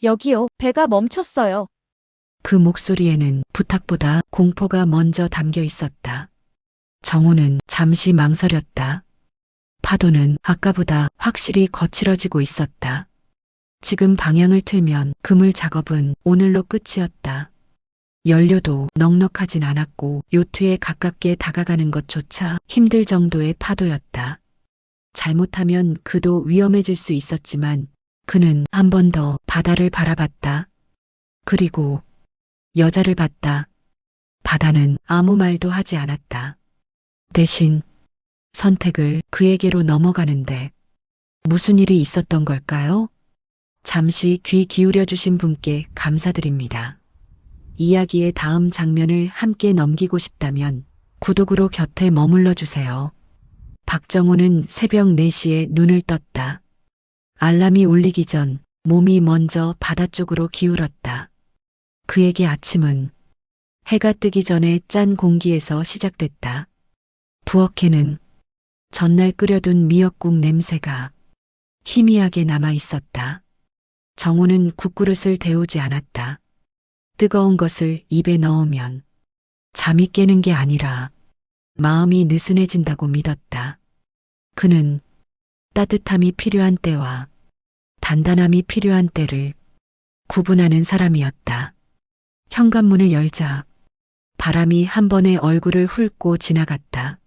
여기요. 배가 멈췄어요. 그 목소리에는 부탁보다 공포가 먼저 담겨 있었다. 정우는 잠시 망설였다. 파도는 아까보다 확실히 거칠어지고 있었다. 지금 방향을 틀면 그물 작업은 오늘로 끝이었다. 연료도 넉넉하진 않았고 요트에 가깝게 다가가는 것조차 힘들 정도의 파도였다. 잘못하면 그도 위험해질 수 있었지만 그는 한 번 더 바다를 바라봤다. 그리고 여자를 봤다. 바다는 아무 말도 하지 않았다. 대신 선택을 그에게로 넘어가는데 무슨 일이 있었던 걸까요? 잠시 귀 기울여 주신 분께 감사드립니다. 이야기의 다음 장면을 함께 넘기고 싶다면 구독으로 곁에 머물러 주세요. 박정호는 새벽 4시에 눈을 떴다. 알람이 울리기 전 몸이 먼저 바다 쪽으로 기울었다. 그에게 아침은 해가 뜨기 전에 짠 공기에서 시작됐다. 부엌에는 전날 끓여둔 미역국 냄새가 희미하게 남아 있었다. 정우는 국그릇을 데우지 않았다. 뜨거운 것을 입에 넣으면 잠이 깨는 게 아니라 마음이 느슨해진다고 믿었다. 그는 따뜻함이 필요한 때와 단단함이 필요한 때를 구분하는 사람이었다. 현관문을 열자 바람이 한 번에 얼굴을 훑고 지나갔다.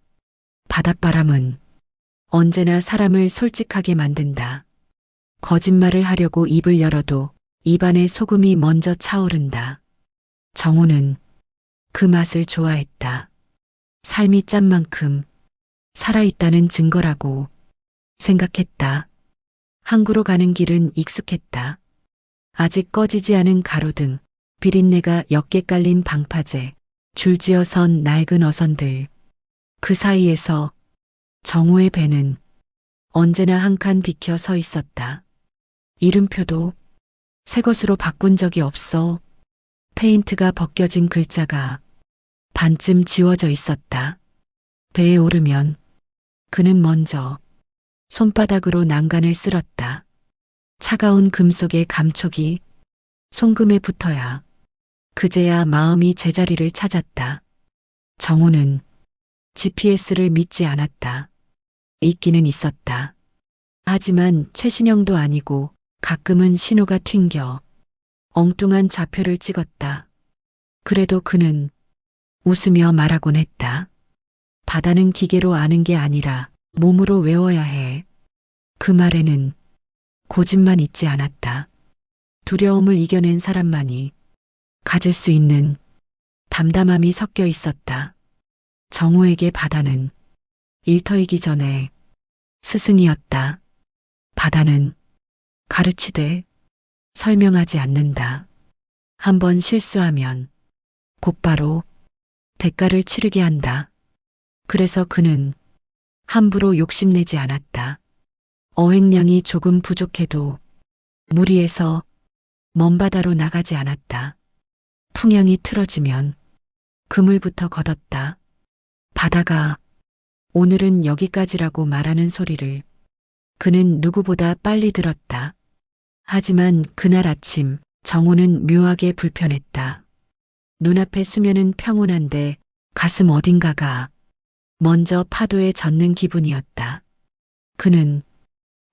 바닷바람은 언제나 사람을 솔직하게 만든다. 거짓말을 하려고 입을 열어도 입안에 소금이 먼저 차오른다. 정우는 그 맛을 좋아했다. 삶이 짠 만큼 살아있다는 증거라고 생각했다. 항구로 가는 길은 익숙했다. 아직 꺼지지 않은 가로등, 비린내가 옅게 깔린 방파제, 줄지어 선 낡은 어선들. 그 사이에서 정우의 배는 언제나 한 칸 비켜 서 있었다. 이름표도 새 것으로 바꾼 적이 없어. 페인트가 벗겨진 글자가 반쯤 지워져 있었다. 배에 오르면 그는 먼저 손바닥으로 난간을 쓸었다. 차가운 금속의 감촉이 손금에 붙어야 그제야 마음이 제자리를 찾았다. 정우는 GPS를 믿지 않았다. 있기는 있었다. 하지만 최신형도 아니고 가끔은 신호가 튕겨 엉뚱한 좌표를 찍었다. 그래도 그는 웃으며 말하곤 했다. 바다는 기계로 아는 게 아니라 몸으로 외워야 해. 그 말에는 고집만 있지 않았다. 두려움을 이겨낸 사람만이 가질 수 있는 담담함이 섞여 있었다. 정우에게 바다는 일터이기 전에 스승이었다. 바다는 가르치되 설명하지 않는다. 한번 실수하면 곧바로 대가를 치르게 한다. 그래서 그는 함부로 욕심내지 않았다. 어획량이 조금 부족해도 무리해서 먼 바다로 나가지 않았다. 풍향이 틀어지면 그물부터 걷었다. 바다가 오늘은 여기까지라고 말하는 소리를 그는 누구보다 빨리 들었다. 하지만 그날 아침 정우는 묘하게 불편했다. 눈앞의 수면은 평온한데 가슴 어딘가가 먼저 파도에 젖는 기분이었다. 그는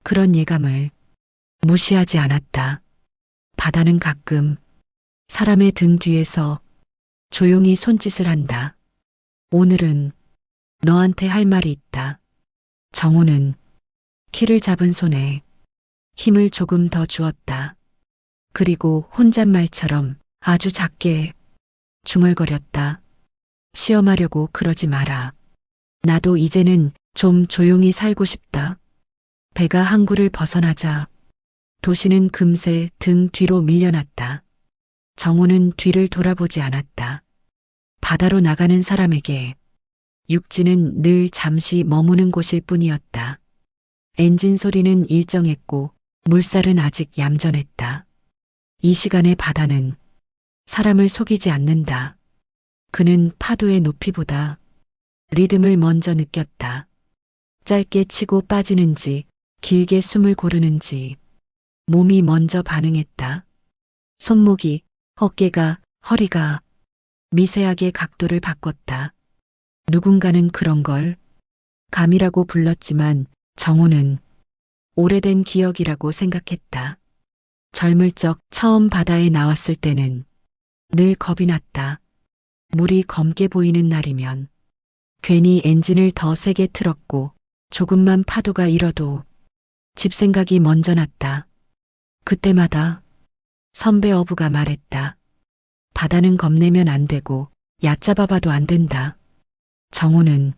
그런 예감을 무시하지 않았다. 바다는 가끔 사람의 등 뒤에서 조용히 손짓을 한다. 오늘은 너한테 할 말이 있다. 정우는 키를 잡은 손에 힘을 조금 더 주었다. 그리고 혼잣말처럼 아주 작게 중얼거렸다. 시험하려고 그러지 마라. 나도 이제는 좀 조용히 살고 싶다. 배가 항구를 벗어나자 도시는 금세 등 뒤로 밀려났다. 정우는 뒤를 돌아보지 않았다. 바다로 나가는 사람에게 육지는 늘 잠시 머무는 곳일 뿐이었다. 엔진 소리는 일정했고 물살은 아직 얌전했다. 이 시간의 바다는 사람을 속이지 않는다. 그는 파도의 높이보다 리듬을 먼저 느꼈다. 짧게 치고 빠지는지 길게 숨을 고르는지 몸이 먼저 반응했다. 손목이, 어깨가, 허리가 미세하게 각도를 바꿨다. 누군가는 그런 걸 감이라고 불렀지만 정호는 오래된 기억이라고 생각했다. 젊을 적 처음 바다에 나왔을 때는 늘 겁이 났다. 물이 검게 보이는 날이면 괜히 엔진을 더 세게 틀었고 조금만 파도가 일어도 집 생각이 먼저 났다. 그때마다 선배 어부가 말했다. 바다는 겁내면 안 되고 얕잡아봐도 안 된다. 정호는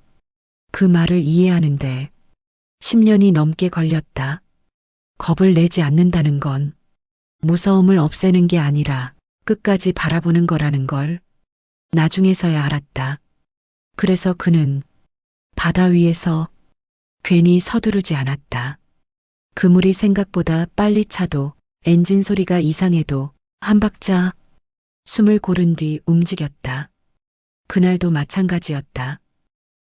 그 말을 이해하는데 10년이 넘게 걸렸다. 겁을 내지 않는다는 건 무서움을 없애는 게 아니라 끝까지 바라보는 거라는 걸 나중에서야 알았다. 그래서 그는 바다 위에서 괜히 서두르지 않았다. 그물이 생각보다 빨리 차도 엔진 소리가 이상해도 한 박자 숨을 고른 뒤 움직였다. 그날도 마찬가지였다.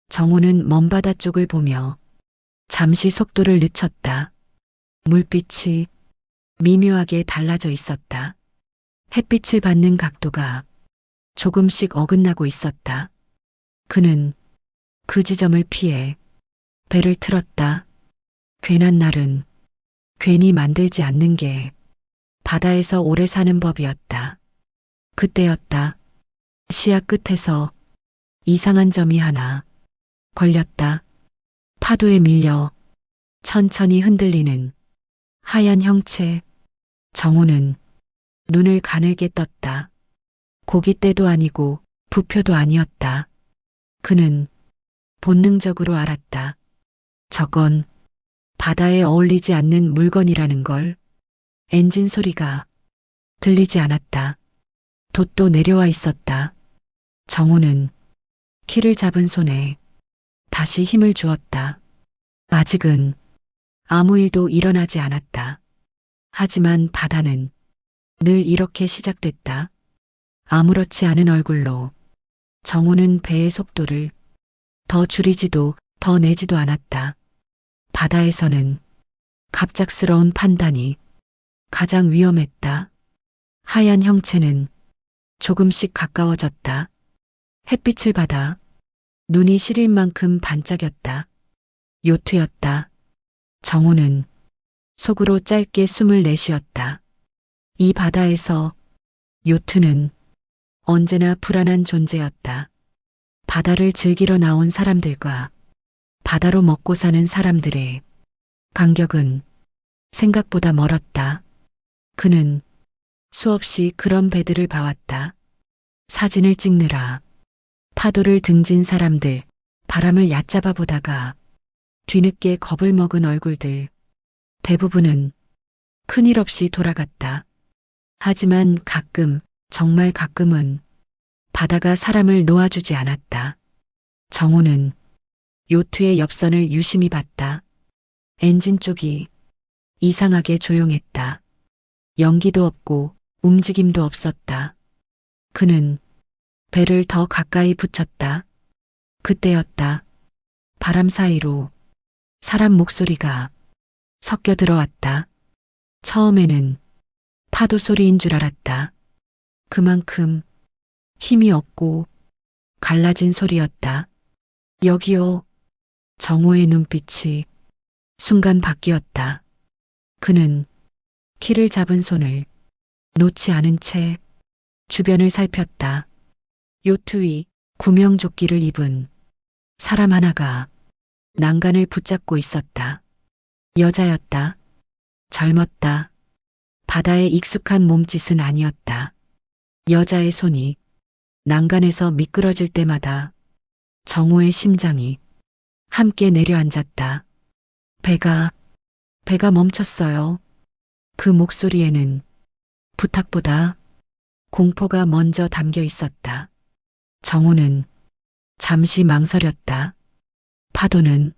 정호는 먼바다 쪽을 보며 잠시 속도를 늦췄다. 물빛이 미묘하게 달라져 있었다. 햇빛을 받는 각도가 조금씩 어긋나고 있었다. 그는 그 지점을 피해 배를 틀었다. 괜한 날은 괜히 만들지 않는 게 바다에서 오래 사는 법이었다. 그때였다. 시야 끝에서 이상한 점이 하나 걸렸다. 파도에 밀려 천천히 흔들리는 하얀 형체. 정호는 눈을 가늘게 떴다. 고깃대도 아니고 부표도 아니었다. 그는 본능적으로 알았다. 저건 바다에 어울리지 않는 물건이라는 걸. 엔진 소리가 들리지 않았다. 돛도 내려와 있었다. 정호는 키를 잡은 손에 다시 힘을 주었다. 아직은 아무 일도 일어나지 않았다. 하지만 바다는 늘 이렇게 시작됐다. 아무렇지 않은 얼굴로. 정호는 배의 속도를 더 줄이지도 더 내지도 않았다. 바다에서는 갑작스러운 판단이 가장 위험했다. 하얀 형체는 조금씩 가까워졌다. 햇빛을 받아 눈이 시릴 만큼 반짝였다. 요트였다. 정호는 속으로 짧게 숨을 내쉬었다. 이 바다에서 요트는 언제나 불안한 존재였다. 바다를 즐기러 나온 사람들과 바다로 먹고 사는 사람들의 간격은 생각보다 멀었다. 그는 수없이 그런 배들을 봐왔다. 사진을 찍느라 파도를 등진 사람들, 바람을 얕잡아 보다가 뒤늦게 겁을 먹은 얼굴들, 대부분은 큰일 없이 돌아갔다. 하지만 가끔, 정말 가끔은 바다가 사람을 놓아주지 않았다. 정호는 요트의 옆선을 유심히 봤다. 엔진 쪽이 이상하게 조용했다. 연기도 없고 움직임도 없었다. 그는 배를 더 가까이 붙였다. 그때였다. 바람 사이로 사람 목소리가 섞여 들어왔다. 처음에는 파도 소리인 줄 알았다. 그만큼 힘이 없고 갈라진 소리였다. 여기요. 정호의 눈빛이 순간 바뀌었다. 그는 키를 잡은 손을 놓지 않은 채 주변을 살폈다. 요트 위 구명조끼를 입은 사람 하나가 난간을 붙잡고 있었다. 여자였다. 젊었다. 바다에 익숙한 몸짓은 아니었다. 여자의 손이 난간에서 미끄러질 때마다 정호의 심장이 함께 내려앉았다. 배가 멈췄어요. 그 목소리에는 부탁보다 공포가 먼저 담겨 있었다. 정호는 잠시 망설였다. 파도는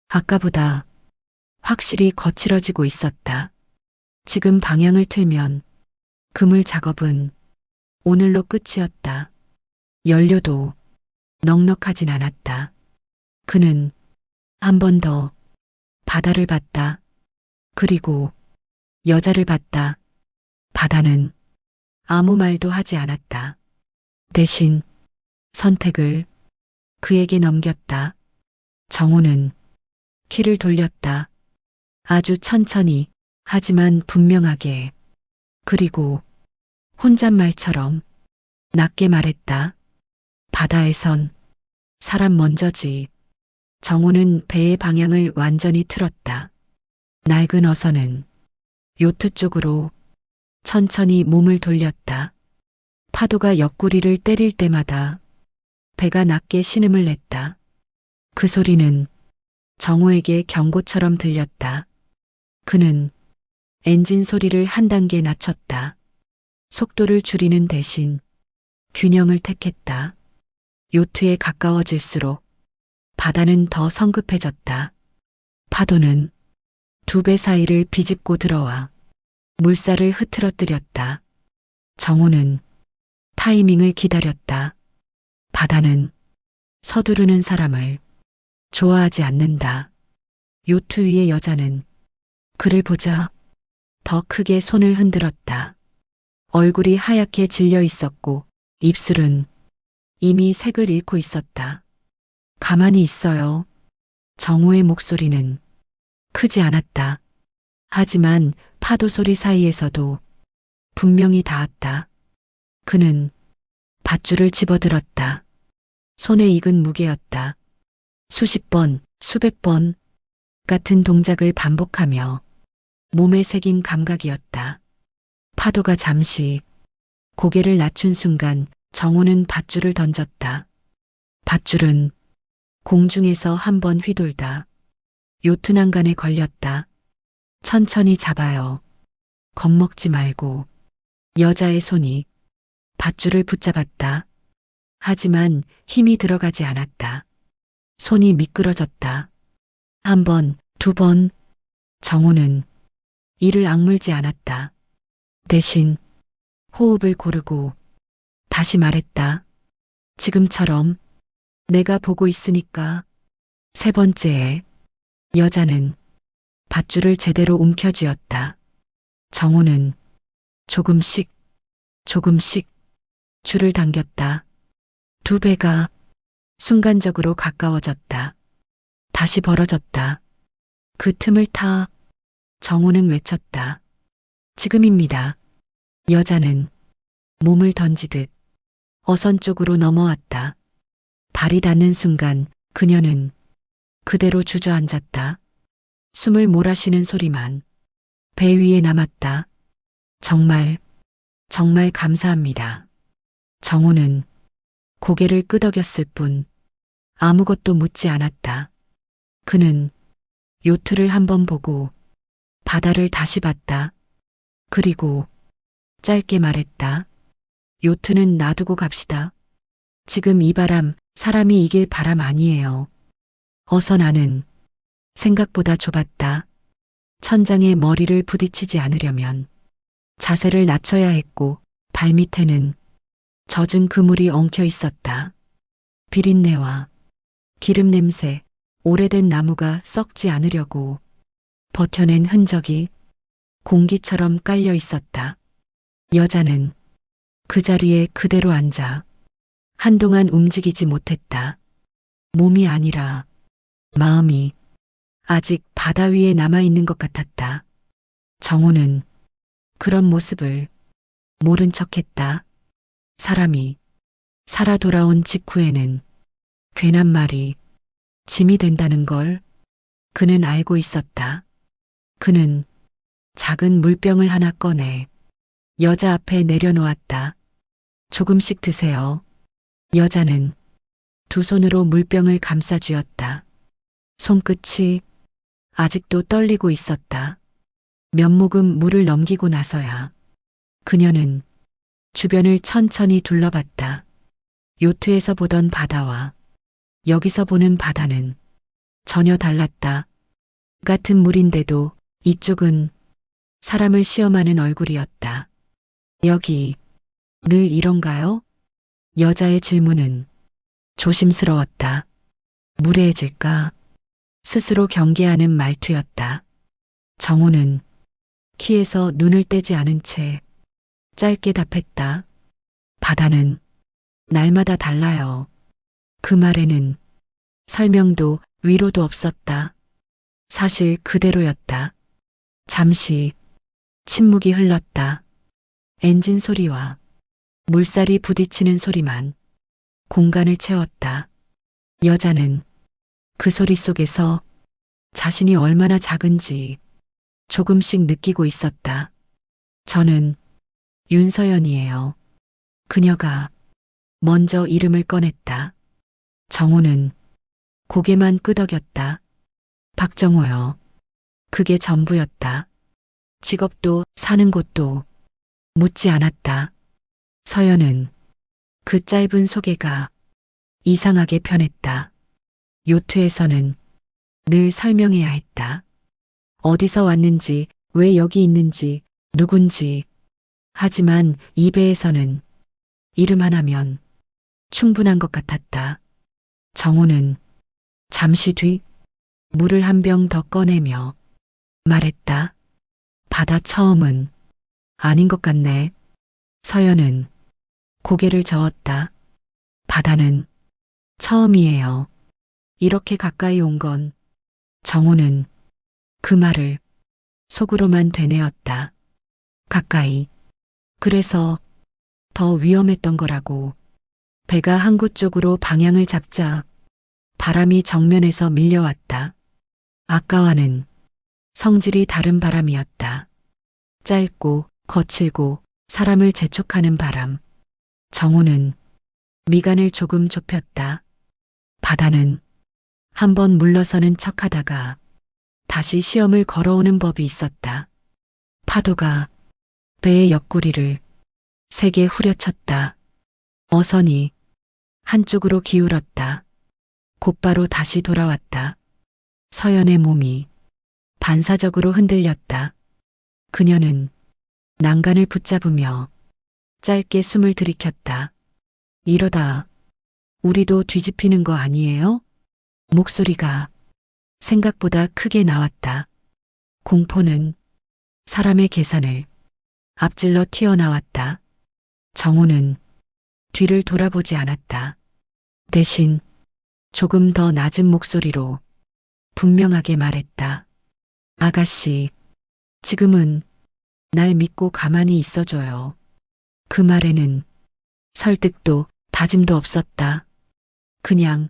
아까보다 확실히 거칠어지고 있었다. 지금 방향을 틀면 그물 작업은 오늘로 끝이었다. 연료도 넉넉하진 않았다. 그는 한 번 더 바다를 봤다. 그리고 여자를 봤다. 바다는 아무 말도 하지 않았다. 대신 선택을 그에게 넘겼다. 정호는 키를 돌렸다. 아주 천천히, 하지만 분명하게. 그리고 혼잣말처럼 낮게 말했다. 바다에선 사람 먼저지. 정호는 배의 방향을 완전히 틀었다. 낡은 어선은 요트 쪽으로 천천히 몸을 돌렸다. 파도가 옆구리를 때릴 때마다 배가 낮게 신음을 냈다. 그 소리는 정호에게 경고처럼 들렸다. 그는 엔진 소리를 한 단계 낮췄다. 속도를 줄이는 대신 균형을 택했다. 요트에 가까워질수록 바다는 더 성급해졌다. 파도는 두 배 사이를 비집고 들어와 물살을 흐트러뜨렸다. 정호는 타이밍을 기다렸다. 바다는 서두르는 사람을 좋아하지 않는다. 요트 위의 여자는 그를 보자 더 크게 손을 흔들었다. 얼굴이 하얗게 질려 있었고 입술은 이미 색을 잃고 있었다. 가만히 있어요. 정호의 목소리는 크지 않았다. 하지만 파도 소리 사이에서도 분명히 닿았다. 그는 밧줄을 집어들었다. 손에 익은 무게였다. 수십 번, 수백 번 같은 동작을 반복하며 몸에 새긴 감각이었다. 파도가 잠시 고개를 낮춘 순간 정호는 밧줄을 던졌다. 밧줄은 공중에서 한 번 휘돌다 요트 난간에 걸렸다. 천천히 잡아요. 겁먹지 말고. 여자의 손이 밧줄을 붙잡았다. 하지만 힘이 들어가지 않았다. 손이 미끄러졌다. 한 번, 두 번. 정호는 이를 악물지 않았다. 대신 호흡을 고르고 다시 말했다. 지금처럼 내가 보고 있으니까. 세 번째에 여자는 밧줄을 제대로 움켜쥐었다. 정호는 조금씩 줄을 당겼다. 두 배가 순간적으로 가까워졌다. 다시 벌어졌다. 그 틈을 타 정호는 외쳤다. 지금입니다. 여자는 몸을 던지듯 어선 쪽으로 넘어왔다. 발이 닿는 순간 그녀는 그대로 주저앉았다. 숨을 몰아쉬는 소리만 배 위에 남았다. 정말 감사합니다. 정호는 고개를 끄덕였을 뿐 아무것도 묻지 않았다. 그는 요트를 한번 보고 바다를 다시 봤다. 그리고 짧게 말했다. 요트는 놔두고 갑시다. 지금 이 바람, 사람이 이길 바람 아니에요. 어선 안은 생각보다 좁았다. 천장에 머리를 부딪히지 않으려면 자세를 낮춰야 했고 발밑에는 젖은 그물이 엉켜 있었다. 비린내와 기름 냄새, 오래된 나무가 썩지 않으려고 버텨낸 흔적이 공기처럼 깔려 있었다. 여자는 그 자리에 그대로 앉아 한동안 움직이지 못했다. 몸이 아니라 마음이 아직 바다 위에 남아있는 것 같았다. 정호는 그런 모습을 모른 척했다. 사람이 살아 돌아온 직후에는 괜한 말이 짐이 된다는 걸 그는 알고 있었다. 그는 작은 물병을 하나 꺼내 여자 앞에 내려놓았다. 조금씩 드세요. 여자는 두 손으로 물병을 감싸 쥐었다. 손끝이 아직도 떨리고 있었다. 몇 모금 물을 넘기고 나서야 그녀는 주변을 천천히 둘러봤다. 요트에서 보던 바다와 여기서 보는 바다는 전혀 달랐다. 같은 물인데도 이쪽은 사람을 시험하는 얼굴이었다. 여기 늘 이런가요? 여자의 질문은 조심스러웠다. 무례해질까? 스스로 경계하는 말투였다. 정호는 키에서 눈을 떼지 않은 채 짧게 답했다. 바다는 날마다 달라요. 그 말에는 설명도 위로도 없었다. 사실 그대로였다. 잠시 침묵이 흘렀다. 엔진 소리와 물살이 부딪히는 소리만 공간을 채웠다. 여자는 그 소리 속에서 자신이 얼마나 작은지 조금씩 느끼고 있었다. 저는 윤서연이에요. 그녀가 먼저 이름을 꺼냈다. 정호는 고개만 끄덕였다. 박정호요. 그게 전부였다. 직업도 사는 곳도 묻지 않았다. 서연은 그 짧은 소개가 이상하게 편했다. 요트에서는 늘 설명해야 했다. 어디서 왔는지, 왜 여기 있는지, 누군지. 하지만 이 배에서는 이름 하나면 충분한 것 같았다. 정호는 잠시 뒤 물을 한 병 더 꺼내며 말했다. 바다 처음은 아닌 것 같네. 서연은 고개를 저었다. 바다는 처음이에요. 이렇게 가까이 온 건. 정호는 그 말을 속으로만 되뇌었다. 가까이. 그래서 더 위험했던 거라고. 배가 항구 쪽으로 방향을 잡자 바람이 정면에서 밀려왔다. 아까와는 성질이 다른 바람이었다. 짧고 거칠고 사람을 재촉하는 바람. 정호는 미간을 조금 좁혔다. 바다는 한번 물러서는 척하다가 다시 시험을 걸어오는 법이 있었다. 파도가 배의 옆구리를 세게 후려쳤다. 어선이 한쪽으로 기울었다. 곧바로 다시 돌아왔다. 서연의 몸이 반사적으로 흔들렸다. 그녀는 난간을 붙잡으며 짧게 숨을 들이켰다. 이러다 우리도 뒤집히는 거 아니에요? 목소리가 생각보다 크게 나왔다. 공포는 사람의 계산을 앞질러 튀어나왔다. 정호는 뒤를 돌아보지 않았다. 대신 조금 더 낮은 목소리로 분명하게 말했다. 아가씨, 지금은 날 믿고 가만히 있어줘요. 그 말에는 설득도 다짐도 없었다. 그냥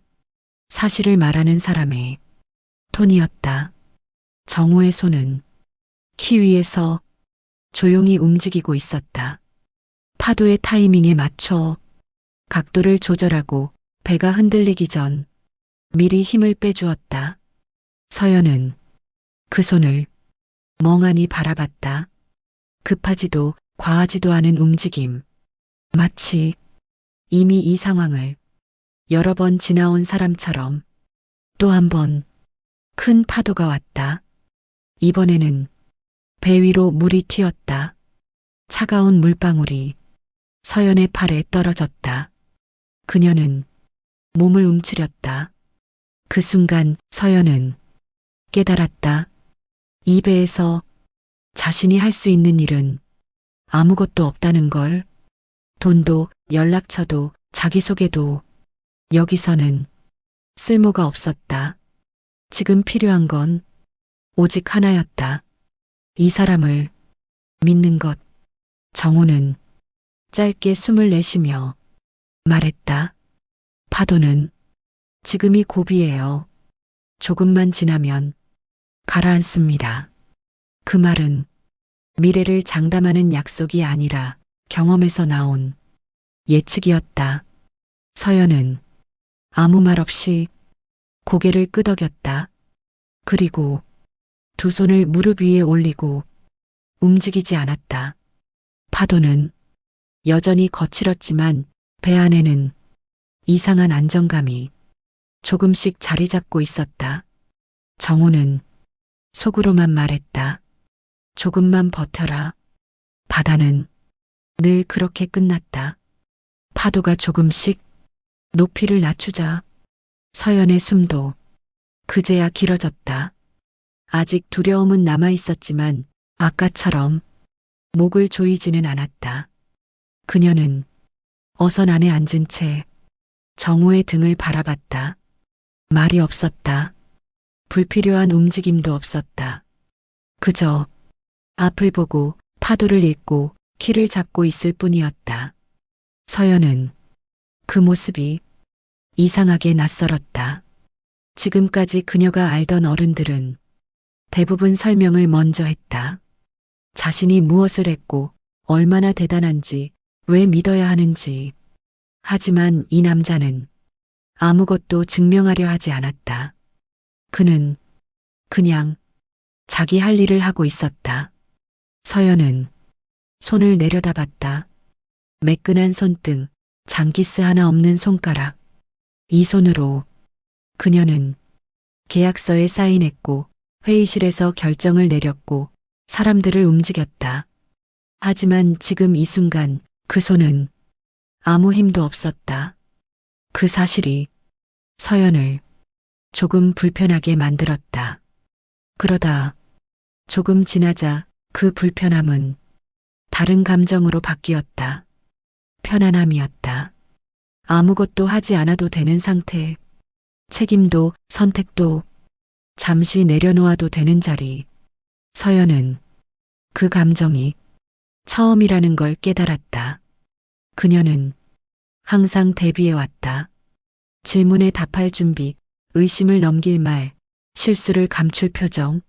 사실을 말하는 사람의 톤이었다. 정호의 손은 키 위에서 조용히 움직이고 있었다. 파도의 타이밍에 맞춰 각도를 조절하고 배가 흔들리기 전 미리 힘을 빼주었다. 서연은 그 손을 멍하니 바라봤다. 급하지도 과하지도 않은 움직임. 마치 이미 이 상황을 여러 번 지나온 사람처럼. 또 한 번 큰 파도가 왔다. 이번에는 배 위로 물이 튀었다. 차가운 물방울이 서연의 팔에 떨어졌다. 그녀는 몸을 움츠렸다. 그 순간 서연은 깨달았다. 이 배에서 자신이 할 수 있는 일은 아무것도 없다는 걸. 돈도 연락처도 자기소개도 여기서는 쓸모가 없었다. 지금 필요한 건 오직 하나였다. 이 사람을 믿는 것. 정호는 짧게 숨을 내쉬며 말했다. 파도는 지금이 고비예요. 조금만 지나면 가라앉습니다. 그 말은 미래를 장담하는 약속이 아니라 경험에서 나온 예측이었다. 서연은 아무 말 없이 고개를 끄덕였다. 그리고 두 손을 무릎 위에 올리고 움직이지 않았다. 파도는 여전히 거칠었지만 배 안에는 이상한 안정감이 조금씩 자리 잡고 있었다. 정호는 속으로만 말했다. 조금만 버텨라. 바다는 늘 그렇게 끝났다. 파도가 조금씩 높이를 낮추자 서연의 숨도 그제야 길어졌다. 아직 두려움은 남아 있었지만 아까처럼 목을 조이지는 않았다. 그녀는 어선 안에 앉은 채 정호의 등을 바라봤다. 말이 없었다. 불필요한 움직임도 없었다. 그저 앞을 보고 파도를 잇고 키를 잡고 있을 뿐이었다. 서연은 그 모습이 이상하게 낯설었다. 지금까지 그녀가 알던 어른들은 대부분 설명을 먼저 했다. 자신이 무엇을 했고 얼마나 대단한지 왜 믿어야 하는지. 하지만 이 남자는 아무것도 증명하려 하지 않았다. 그는 그냥 자기 할 일을 하고 있었다. 서연은 손을 내려다봤다. 매끈한 손등, 장기스 하나 없는 손가락. 이 손으로 그녀는 계약서에 사인했고 회의실에서 결정을 내렸고 사람들을 움직였다. 하지만 지금 이 순간 그 손은 아무 힘도 없었다. 그 사실이 서연을 조금 불편하게 만들었다. 그러다 조금 지나자 그 불편함은 다른 감정으로 바뀌었다. 편안함이었다. 아무것도 하지 않아도 되는 상태. 책임도 선택도 잠시 내려놓아도 되는 자리. 서연은 그 감정이 처음이라는 걸 깨달았다. 그녀는 항상 대비해 왔다. 질문에 답할 준비, 의심을 넘길 말, 실수를 감출 표정.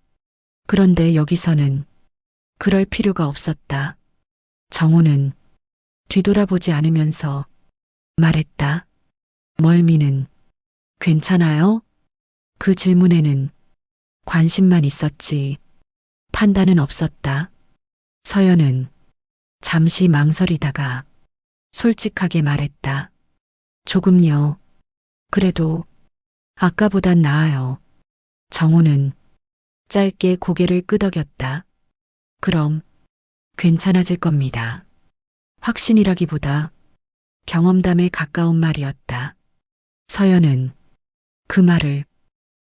그런데 여기서는 그럴 필요가 없었다. 정호는 뒤돌아보지 않으면서 말했다. 멀미는 괜찮아요? 그 질문에는 관심만 있었지 판단은 없었다. 서연은 잠시 망설이다가 솔직하게 말했다. 조금요. 그래도 아까보단 나아요. 정호는 짧게 고개를 끄덕였다. 그럼 괜찮아질 겁니다. 확신이라기보다 경험담에 가까운 말이었다. 서연은 그 말을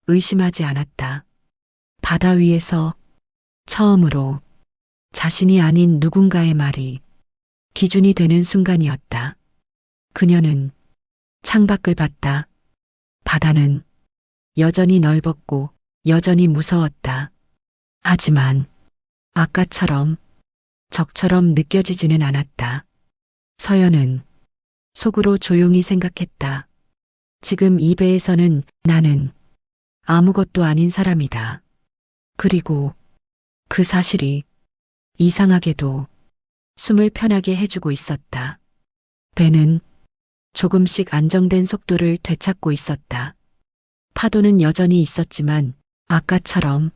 의심하지 않았다. 바다 위에서 처음으로 자신이 아닌 누군가의 말이 기준이 되는 순간이었다. 그녀는 창밖을 봤다. 바다는 여전히 넓었고 여전히 무서웠다. 하지만 아까처럼 적처럼 느껴지지는 않았다. 서연은 속으로 조용히 생각했다. 지금 이 배에서는 나는 아무것도 아닌 사람이다. 그리고 그 사실이 이상하게도 숨을 편하게 해주고 있었다. 배는 조금씩 안정된 속도를 되찾고 있었다. 파도는 여전히 있었지만 아까처럼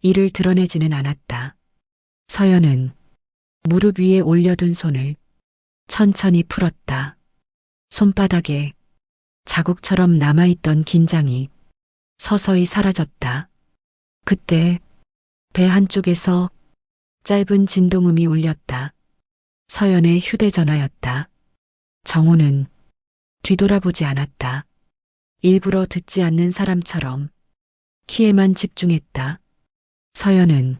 이를 드러내지는 않았다. 서연은 무릎 위에 올려둔 손을 천천히 풀었다. 손바닥에 자국처럼 남아있던 긴장이 서서히 사라졌다. 그때 배 한쪽에서 짧은 진동음이 울렸다. 서연의 휴대전화였다. 정호는 뒤돌아보지 않았다. 일부러 듣지 않는 사람처럼 키에만 집중했다. 서연은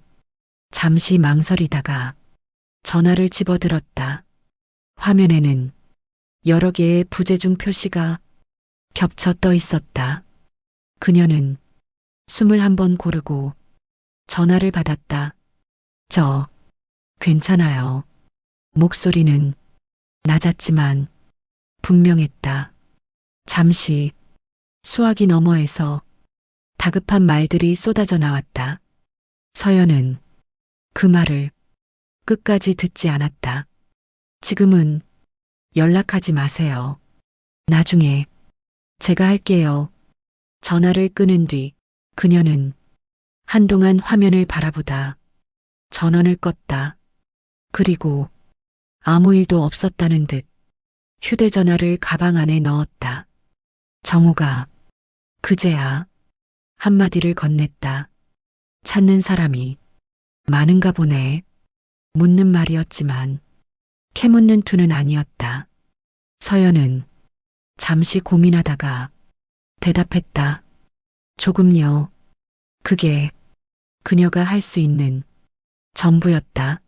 잠시 망설이다가 전화를 집어들었다. 화면에는 여러 개의 부재중 표시가 겹쳐 떠 있었다. 그녀는 숨을 한번 고르고 전화를 받았다. 괜찮아요. 목소리는 낮았지만 분명했다. 잠시 수화기 너머에서 다급한 말들이 쏟아져 나왔다. 서연은 그 말을 끝까지 듣지 않았다. 지금은 연락하지 마세요. 나중에 제가 할게요. 전화를 끊은 뒤 그녀는 한동안 화면을 바라보다 전원을 껐다. 그리고 아무 일도 없었다는 듯 휴대전화를 가방 안에 넣었다. 정호가 그제야 한마디를 건넸다. 찾는 사람이 많은가 보네. 묻는 말이었지만 캐묻는 투는 아니었다. 서연은 잠시 고민하다가 대답했다. 조금요. 그게 그녀가 할 수 있는 전부였다.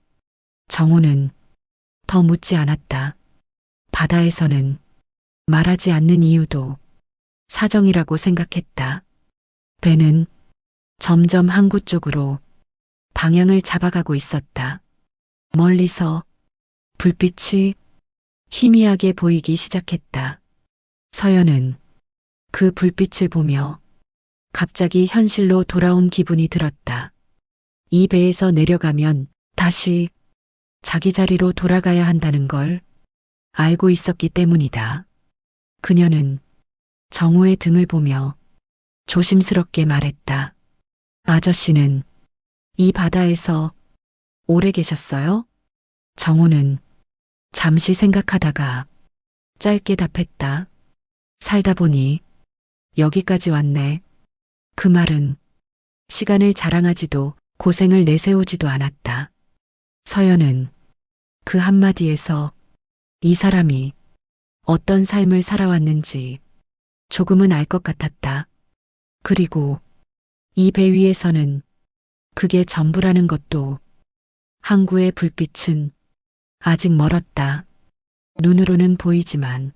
정호는 더 묻지 않았다. 바다에서는 말하지 않는 이유도 사정이라고 생각했다. 배는 점점 항구 쪽으로 방향을 잡아가고 있었다. 멀리서 불빛이 희미하게 보이기 시작했다. 서연은 그 불빛을 보며 갑자기 현실로 돌아온 기분이 들었다. 이 배에서 내려가면 다시 자기 자리로 돌아가야 한다는 걸 알고 있었기 때문이다. 그녀는 정우의 등을 보며 조심스럽게 말했다. 아저씨는 이 바다에서 오래 계셨어요? 정우는 잠시 생각하다가 짧게 답했다. 살다 보니 여기까지 왔네. 그 말은 시간을 자랑하지도 고생을 내세우지도 않았다. 서연은 그 한마디에서 이 사람이 어떤 삶을 살아왔는지 조금은 알 것 같았다. 그리고 이 배 위에서는 그게 전부라는 것도 항구의 불빛은 아직 멀었다. 눈으로는 보이지만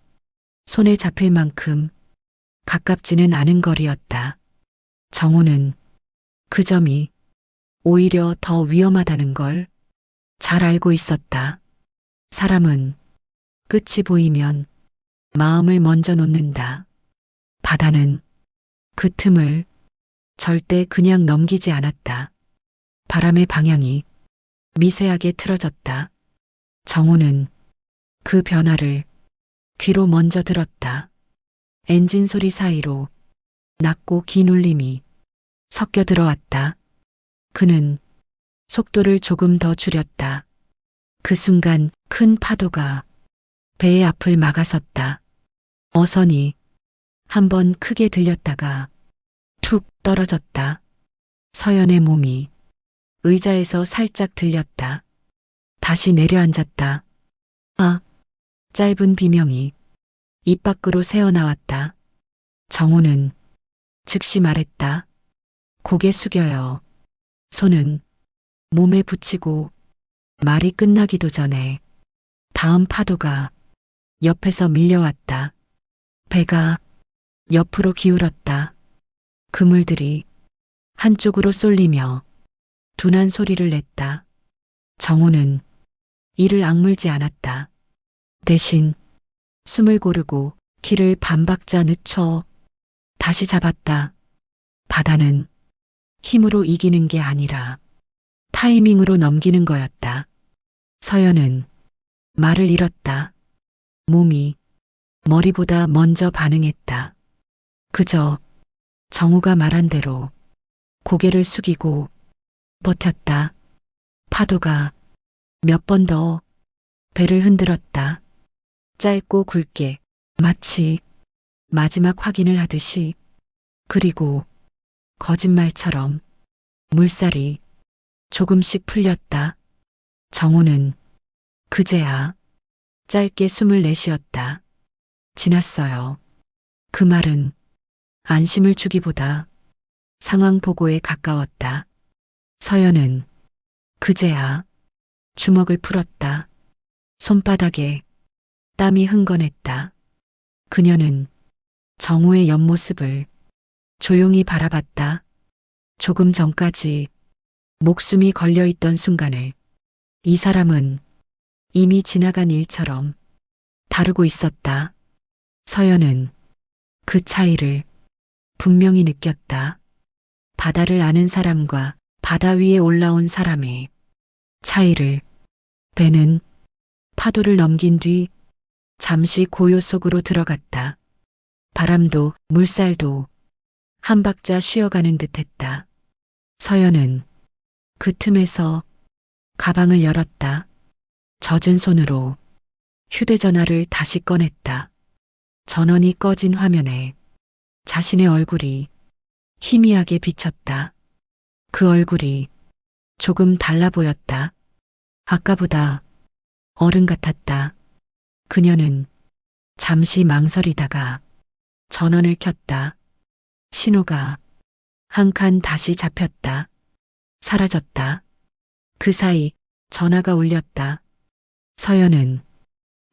손에 잡힐 만큼 가깝지는 않은 거리였다. 정우는 그 점이 오히려 더 위험하다는 걸 잘 알고 있었다. 사람은 끝이 보이면 마음을 먼저 놓는다. 바다는 그 틈을 절대 그냥 넘기지 않았다. 바람의 방향이 미세하게 틀어졌다. 정우는 그 변화를 귀로 먼저 들었다. 엔진 소리 사이로 낮고 긴 울림이 섞여 들어왔다. 그는 속도를 조금 더 줄였다. 그 순간 큰 파도가 배의 앞을 막아섰다. 어선이 한번 크게 들렸다가 툭 떨어졌다. 서연의 몸이 의자에서 살짝 들렸다. 다시 내려앉았다. 아, 짧은 비명이 입 밖으로 새어나왔다. 정우는 즉시 말했다. 고개 숙여요. 손은 몸에 붙이고 말이 끝나기도 전에 다음 파도가 옆에서 밀려왔다. 배가 옆으로 기울었다. 그물들이 한쪽으로 쏠리며 둔한 소리를 냈다. 정우는 이를 악물지 않았다. 대신 숨을 고르고 키를 반박자 늦춰 다시 잡았다. 바다는 힘으로 이기는 게 아니라 타이밍으로 넘기는 거였다. 서연은 말을 잃었다. 몸이 머리보다 먼저 반응했다. 그저 정우가 말한 대로 고개를 숙이고 버텼다. 파도가 몇 번 더 배를 흔들었다. 짧고 굵게 마치 마지막 확인을 하듯이. 그리고 거짓말처럼 물살이 조금씩 풀렸다. 정우는 그제야 짧게 숨을 내쉬었다. 지났어요. 그 말은 안심을 주기보다 상황 보고에 가까웠다. 서연은 그제야 주먹을 풀었다. 손바닥에 땀이 흥건했다. 그녀는 정우의 옆모습을 조용히 바라봤다. 조금 전까지 목숨이 걸려있던 순간을 이 사람은 이미 지나간 일처럼 다루고 있었다. 서연은 그 차이를 분명히 느꼈다. 바다를 아는 사람과 바다 위에 올라온 사람의 차이를. 배는 파도를 넘긴 뒤 잠시 고요 속으로 들어갔다. 바람도 물살도 한 박자 쉬어가는 듯했다. 서연은 그 틈에서 가방을 열었다. 젖은 손으로 휴대전화를 다시 꺼냈다. 전원이 꺼진 화면에 자신의 얼굴이 희미하게 비쳤다. 그 얼굴이 조금 달라 보였다. 아까보다 어른 같았다. 그녀는 잠시 망설이다가 전원을 켰다. 신호가 한 칸 다시 잡혔다. 사라졌다. 그 사이 전화가 울렸다. 서연은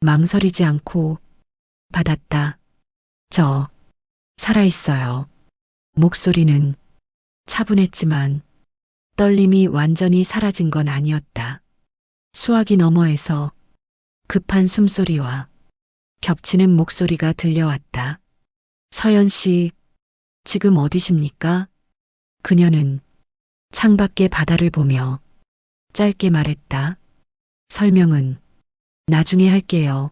망설이지 않고 받았다. 저 살아있어요. 목소리는 차분했지만 떨림이 완전히 사라진 건 아니었다. 수화기 너머에서 급한 숨소리와 겹치는 목소리가 들려왔다. 서연 씨, 지금 어디십니까? 그녀는 창밖의 바다를 보며 짧게 말했다. 설명은 나중에 할게요.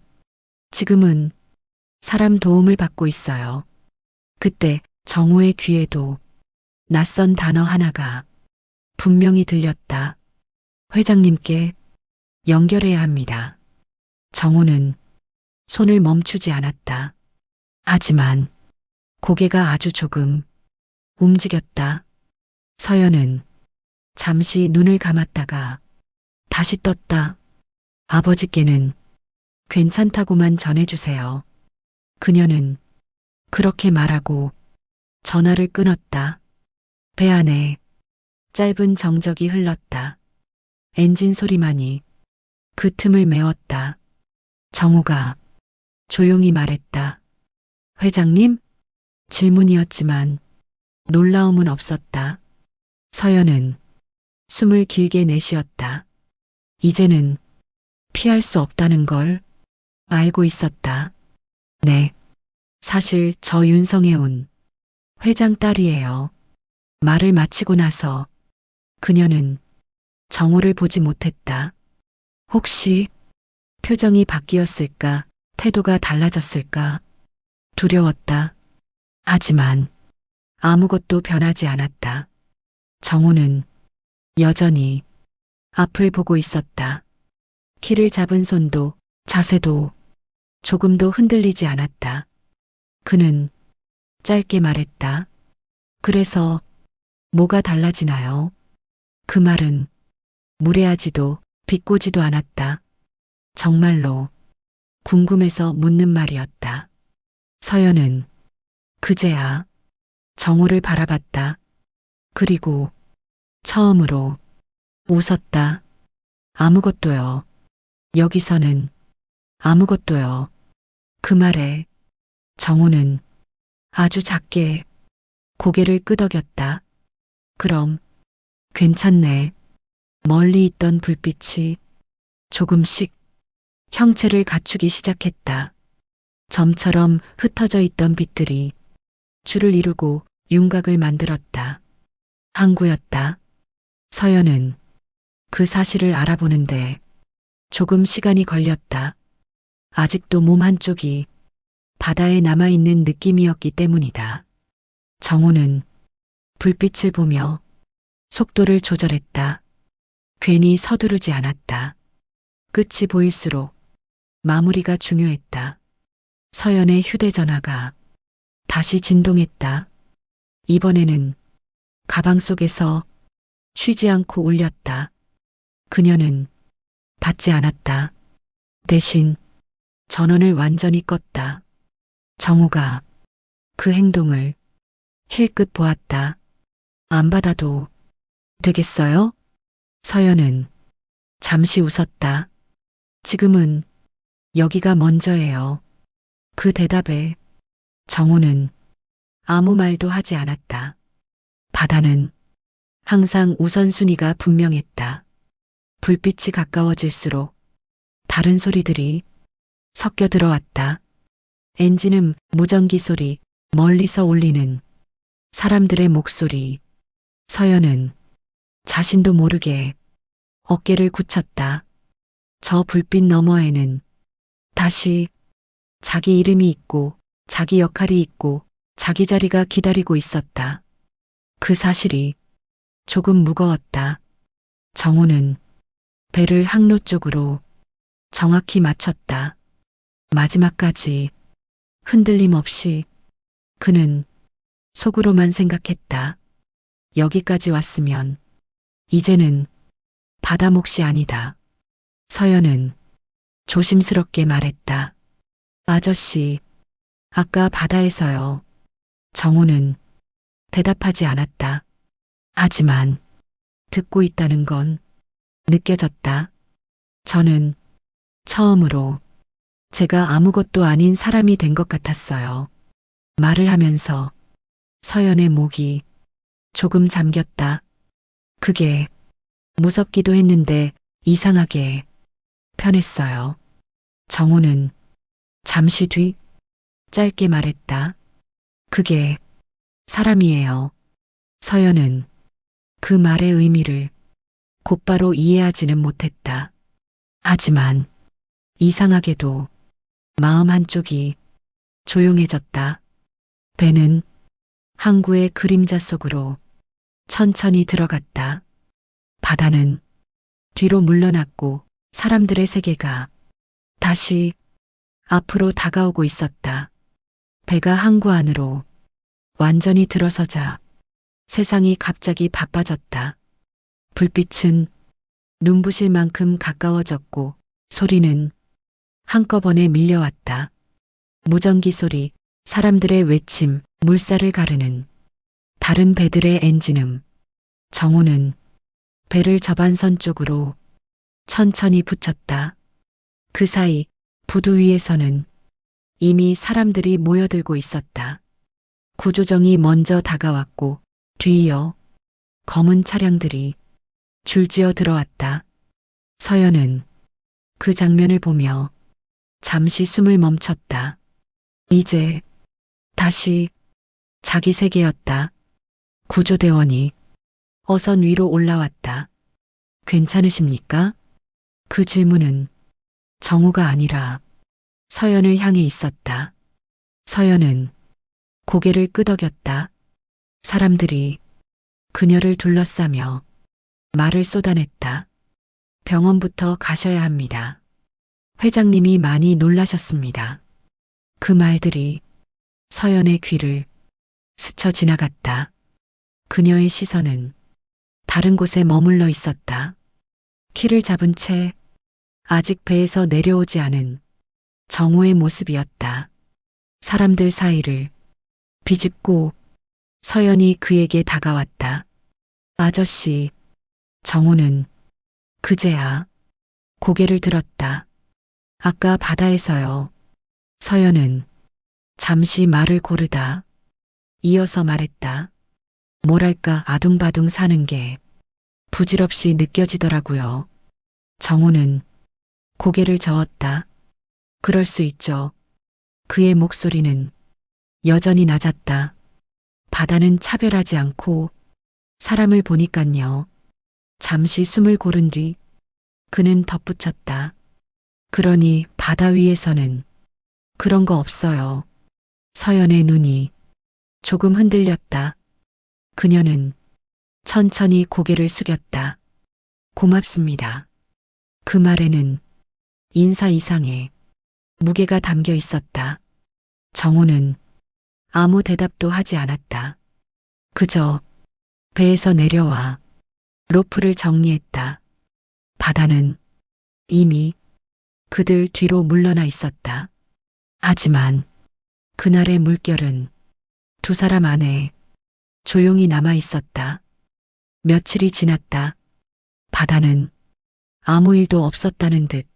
지금은 사람 도움을 받고 있어요. 그때 정우의 귀에도 낯선 단어 하나가 분명히 들렸다. 회장님께 연결해야 합니다. 정우는 손을 멈추지 않았다. 하지만 고개가 아주 조금 움직였다. 서연은 잠시 눈을 감았다가 다시 떴다. 아버지께는 괜찮다고만 전해주세요. 그녀는 그렇게 말하고 전화를 끊었다. 배 안에 짧은 정적이 흘렀다. 엔진 소리만이 그 틈을 메웠다. 정우가 조용히 말했다. 회장님? 질문이었지만 놀라움은 없었다. 서연은 숨을 길게 내쉬었다. 이제는 피할 수 없다는 걸 알고 있었다. 네. 사실 저 윤성해온 회장 딸이에요. 말을 마치고 나서 그녀는 정우를 보지 못했다. 혹시 표정이 바뀌었을까? 태도가 달라졌을까? 두려웠다. 하지만 아무것도 변하지 않았다. 정우는 여전히 앞을 보고 있었다. 키를 잡은 손도 자세도 조금도 흔들리지 않았다. 그는 짧게 말했다. 그래서 뭐가 달라지나요? 그 말은 무례하지도 비꼬지도 않았다. 정말로 궁금해서 묻는 말이었다. 서연은 그제야 정우를 바라봤다. 그리고 처음으로 웃었다. 아무것도요. 여기서는 아무것도요. 그 말에 정우는 아주 작게 고개를 끄덕였다. 그럼 괜찮네. 멀리 있던 불빛이 조금씩 형체를 갖추기 시작했다. 점처럼 흩어져 있던 빛들이 줄을 이루고 윤곽을 만들었다. 항구였다. 서연은 그 사실을 알아보는데 조금 시간이 걸렸다. 아직도 몸 한쪽이 바다에 남아있는 느낌이었기 때문이다. 정우는 불빛을 보며 속도를 조절했다. 괜히 서두르지 않았다. 끝이 보일수록 마무리가 중요했다. 서연의 휴대전화가 다시 진동했다. 이번에는 가방 속에서 쉬지 않고 울렸다. 그녀는 받지 않았다. 대신 전원을 완전히 껐다. 정우가 그 행동을 힐끗 보았다. 안 받아도 되겠어요? 서연은 잠시 웃었다. 지금은 여기가 먼저예요. 그 대답에 정우는 아무 말도 하지 않았다. 바다는 항상 우선순위가 분명했다. 불빛이 가까워질수록 다른 소리들이 섞여 들어왔다. 엔진음, 무전기 소리, 멀리서 울리는 사람들의 목소리. 서연은 자신도 모르게 어깨를 굳혔다. 저 불빛 너머에는 다시 자기 이름이 있고 자기 역할이 있고 자기 자리가 기다리고 있었다. 그 사실이 조금 무거웠다. 정우는 배를 항로 쪽으로 정확히 맞췄다. 마지막까지 흔들림 없이. 그는 속으로만 생각했다. 여기까지 왔으면 이제는 바다 몫이 아니다. 서연은 조심스럽게 말했다. 아저씨, 아까 바다에서요. 정우는 대답하지 않았다. 하지만 듣고 있다는 건 느껴졌다. 저는 처음으로 제가 아무것도 아닌 사람이 된 것 같았어요. 말을 하면서 서연의 목이 조금 잠겼다. 그게 무섭기도 했는데 이상하게 편했어요. 정우는 잠시 뒤 짧게 말했다. 그게 사람이에요. 서연은 그 말의 의미를 곧바로 이해하지는 못했다. 하지만 이상하게도 마음 한쪽이 조용해졌다. 배는 항구의 그림자 속으로 천천히 들어갔다. 바다는 뒤로 물러났고 사람들의 세계가 다시 앞으로 다가오고 있었다. 배가 항구 안으로 완전히 들어서자 세상이 갑자기 바빠졌다. 불빛은 눈부실 만큼 가까워졌고 소리는 한꺼번에 밀려왔다. 무전기 소리, 사람들의 외침, 물살을 가르는 다른 배들의 엔진음. 정우는 배를 저반선 쪽으로 천천히 붙였다. 그 사이 부두 위에서는 이미 사람들이 모여들고 있었다. 구조정이 먼저 다가왔고 뒤이어 검은 차량들이 줄지어 들어왔다. 서연은 그 장면을 보며 잠시 숨을 멈췄다. 이제 다시 자기 세계였다. 구조대원이 어선 위로 올라왔다. 괜찮으십니까? 그 질문은 정우가 아니라 서연을 향해 있었다. 서연은 고개를 끄덕였다. 사람들이 그녀를 둘러싸며 말을 쏟아냈다. 병원부터 가셔야 합니다. 회장님이 많이 놀라셨습니다. 그 말들이 서연의 귀를 스쳐 지나갔다. 그녀의 시선은 다른 곳에 머물러 있었다. 키를 잡은 채 아직 배에서 내려오지 않은 정우의 모습이었다. 사람들 사이를 비집고 서연이 그에게 다가왔다. 아저씨, 정우는 그제야 고개를 들었다. 아까 바다에서요. 서연은 잠시 말을 고르다 이어서 말했다. 뭐랄까 아둥바둥 사는 게 부질없이 느껴지더라고요. 정우는 고개를 저었다. 그럴 수 있죠. 그의 목소리는 여전히 낮았다. 바다는 차별하지 않고 사람을 보니깐요. 잠시 숨을 고른 뒤 그는 덧붙였다. 그러니 바다 위에서는 그런 거 없어요. 서연의 눈이 조금 흔들렸다. 그녀는 천천히 고개를 숙였다. 고맙습니다. 그 말에는 인사 이상의 무게가 담겨 있었다. 정우는 아무 대답도 하지 않았다. 그저 배에서 내려와 로프를 정리했다. 바다는 이미 그들 뒤로 물러나 있었다. 하지만 그날의 물결은 두 사람 안에 조용히 남아 있었다. 며칠이 지났다. 바다는 아무 일도 없었다는 듯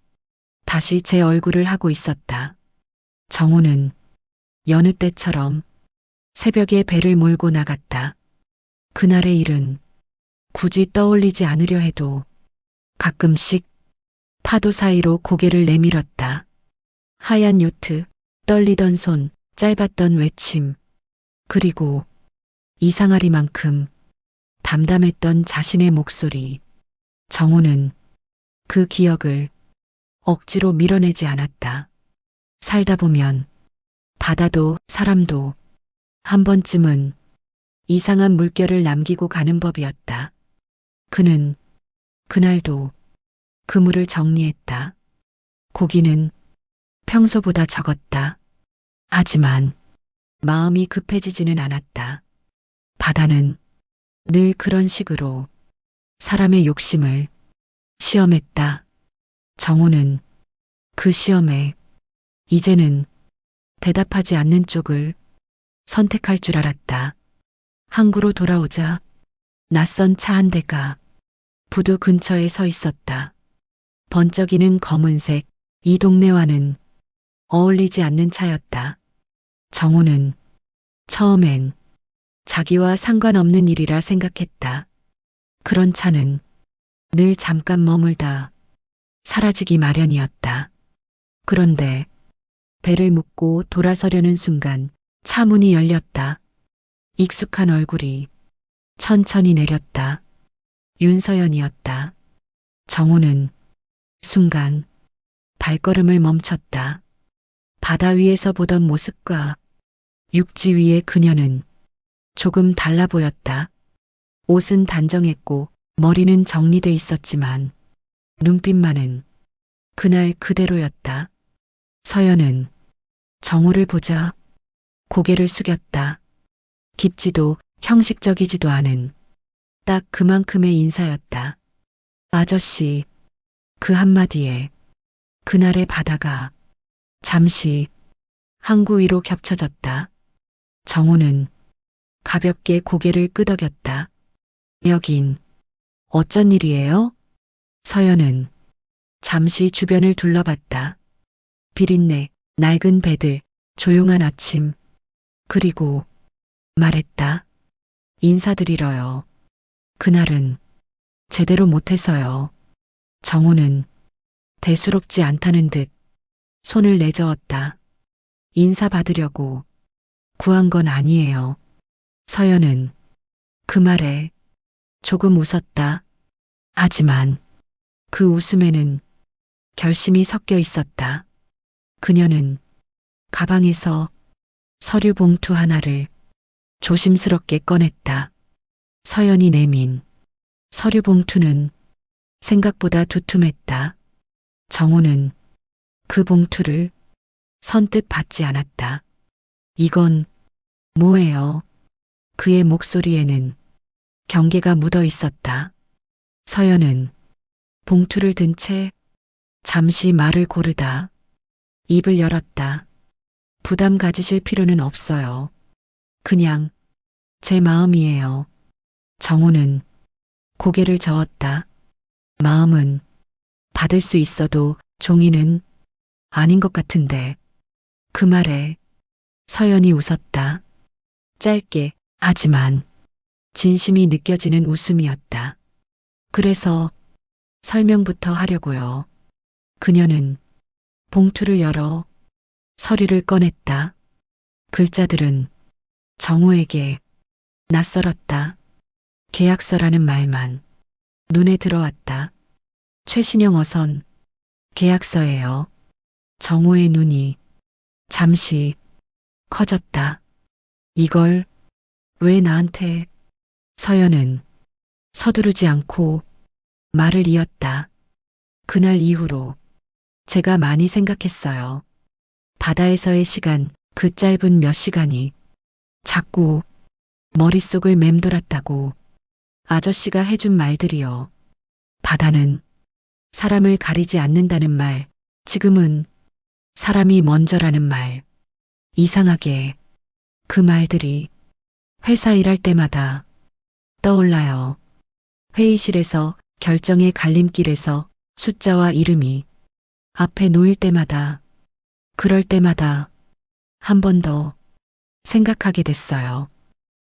다시 제 얼굴을 하고 있었다. 정우는 여느 때처럼 새벽에 배를 몰고 나갔다. 그날의 일은 굳이 떠올리지 않으려 해도 가끔씩 파도 사이로 고개를 내밀었다. 하얀 요트, 떨리던 손, 짧았던 외침, 그리고 이상하리만큼 담담했던 자신의 목소리. 정우는 그 기억을 억지로 밀어내지 않았다. 살다 보면 바다도 사람도 한 번쯤은 이상한 물결을 남기고 가는 법이었다. 그는 그날도 그물을 정리했다. 고기는 평소보다 적었다. 하지만 마음이 급해지지는 않았다. 바다는 늘 그런 식으로 사람의 욕심을 시험했다. 정우는 그 시험에 이제는 대답하지 않는 쪽을 선택할 줄 알았다. 항구로 돌아오자 낯선 차 한 대가 부두 근처에 서 있었다. 번쩍이는 검은색 이 동네와는 어울리지 않는 차였다. 정우는 처음엔 자기와 상관없는 일이라 생각했다. 그런 차는 늘 잠깐 머물다 사라지기 마련이었다. 그런데 배를 묶고 돌아서려는 순간 차 문이 열렸다. 익숙한 얼굴이 천천히 내렸다. 윤서연이었다. 정우는 순간 발걸음을 멈췄다. 바다 위에서 보던 모습과 육지 위의 그녀는 조금 달라 보였다. 옷은 단정했고 머리는 정리돼 있었지만 눈빛만은 그날 그대로였다. 서연은 정우를 보자 고개를 숙였다. 깊지도 형식적이지도 않은 딱 그만큼의 인사였다. 아저씨, 그 한마디에 그날의 바다가 잠시 항구 위로 겹쳐졌다. 정우는 가볍게 고개를 끄덕였다. 여긴 어쩐 일이에요? 서연은 잠시 주변을 둘러봤다. 비린내, 낡은 배들, 조용한 아침. 그리고 말했다. 인사드리러요. 그날은 제대로 못해서요. 정우는 대수롭지 않다는 듯 손을 내저었다. 인사받으려고 구한 건 아니에요. 서연은 그 말에 조금 웃었다. 하지만 그 웃음에는 결심이 섞여 있었다. 그녀는 가방에서 서류 봉투 하나를 조심스럽게 꺼냈다. 서연이 내민 서류 봉투는 생각보다 두툼했다. 정우는 그 봉투를 선뜻 받지 않았다. 이건 뭐예요? 그의 목소리에는 경계가 묻어 있었다. 서연은 봉투를 든 채 잠시 말을 고르다 입을 열었다. 부담 가지실 필요는 없어요. 그냥 제 마음이에요. 정우는 고개를 저었다. 마음은 받을 수 있어도 종이는 아닌 것 같은데. 그 말에 서연이 웃었다. 짧게 하지만 진심이 느껴지는 웃음이었다. 그래서 설명부터 하려고요. 그녀는 봉투를 열어 서류를 꺼냈다. 글자들은 정우에게 낯설었다. 계약서라는 말만 눈에 들어왔다. 최신형 어선 계약서예요. 정우의 눈이 잠시 커졌다. 이걸 왜 나한테? 서연은 서두르지 않고 말을 이었다. 그날 이후로 제가 많이 생각했어요. 바다에서의 시간, 그 짧은 몇 시간이 자꾸 머릿속을 맴돌았다고. 아저씨가 해준 말들이요. 바다는 사람을 가리지 않는다는 말, 지금은 사람이 먼저라는 말. 이상하게 그 말들이 회사 일할 때마다 떠올라요. 회의실에서, 결정의 갈림길에서, 숫자와 이름이 앞에 놓일 때마다, 그럴 때마다 한 번 더 생각하게 됐어요.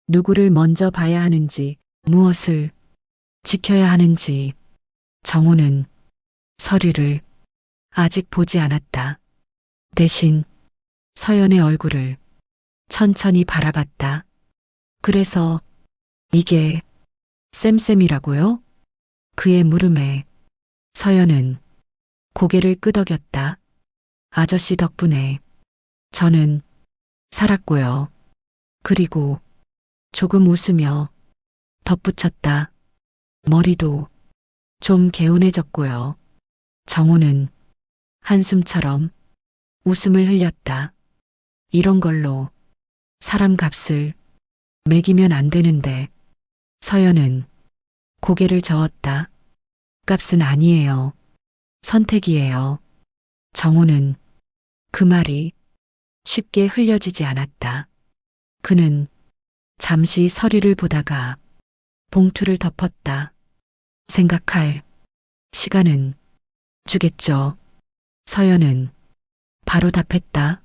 누구를 먼저 봐야 하는지, 무엇을 지켜야 하는지. 정우는 서류를 아직 보지 않았다. 대신 서연의 얼굴을 천천히 바라봤다. 그래서 이게 쌤쌤이라고요? 그의 물음에 서연은 고개를 끄덕였다. 아저씨 덕분에 저는 살았고요. 그리고 조금 웃으며 덧붙였다. 머리도 좀 개운해졌고요. 정우는 한숨처럼 웃음을 흘렸다. 이런 걸로 사람 값을 매기면 안 되는데. 서연은 고개를 저었다. 값은 아니에요. 선택이에요. 정우는 그 말이 쉽게 흘려지지 않았다. 그는 잠시 서류를 보다가 봉투를 덮었다. 생각할 시간은 주겠죠. 서연은 바로 답했다.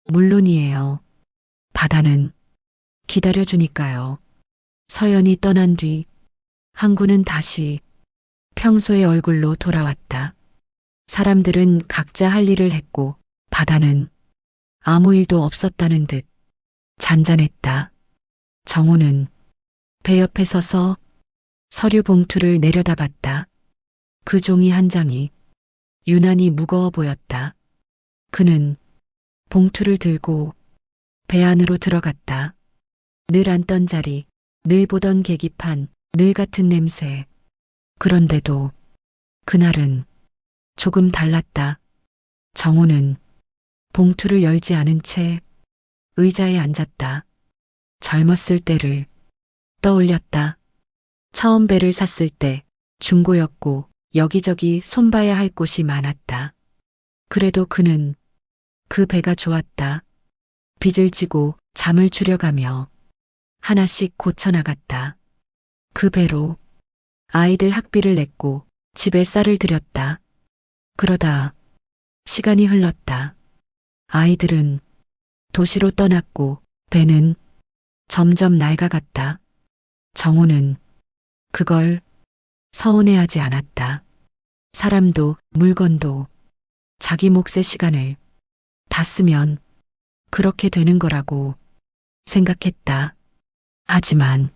물론이에요. 바다는 기다려주니까요. 서연이 떠난 뒤 항구는 다시 평소의 얼굴로 돌아왔다. 사람들은 각자 할 일을 했고 바다는 아무 일도 없었다는 듯 잔잔했다. 정우는 배 옆에 서서 서류 봉투를 내려다봤다. 그 종이 한 장이 유난히 무거워 보였다. 그는 봉투를 들고 배 안으로 들어갔다. 늘 앉던 자리, 늘 보던 계기판, 늘 같은 냄새. 그런데도 그날은 조금 달랐다. 정우는 봉투를 열지 않은 채 의자에 앉았다. 젊었을 때를 떠올렸다. 처음 배를 샀을 때 중고였고 여기저기 손봐야 할 곳이 많았다. 그래도 그는 그 배가 좋았다. 빚을 지고 잠을 줄여가며 하나씩 고쳐나갔다. 그 배로 아이들 학비를 냈고 집에 쌀을 들였다. 그러다 시간이 흘렀다. 아이들은 도시로 떠났고 배는 점점 낡아갔다. 정우는 그걸 서운해하지 않았다. 사람도 물건도 자기 몫의 시간을 다 쓰면 그렇게 되는 거라고 생각했다. 하지만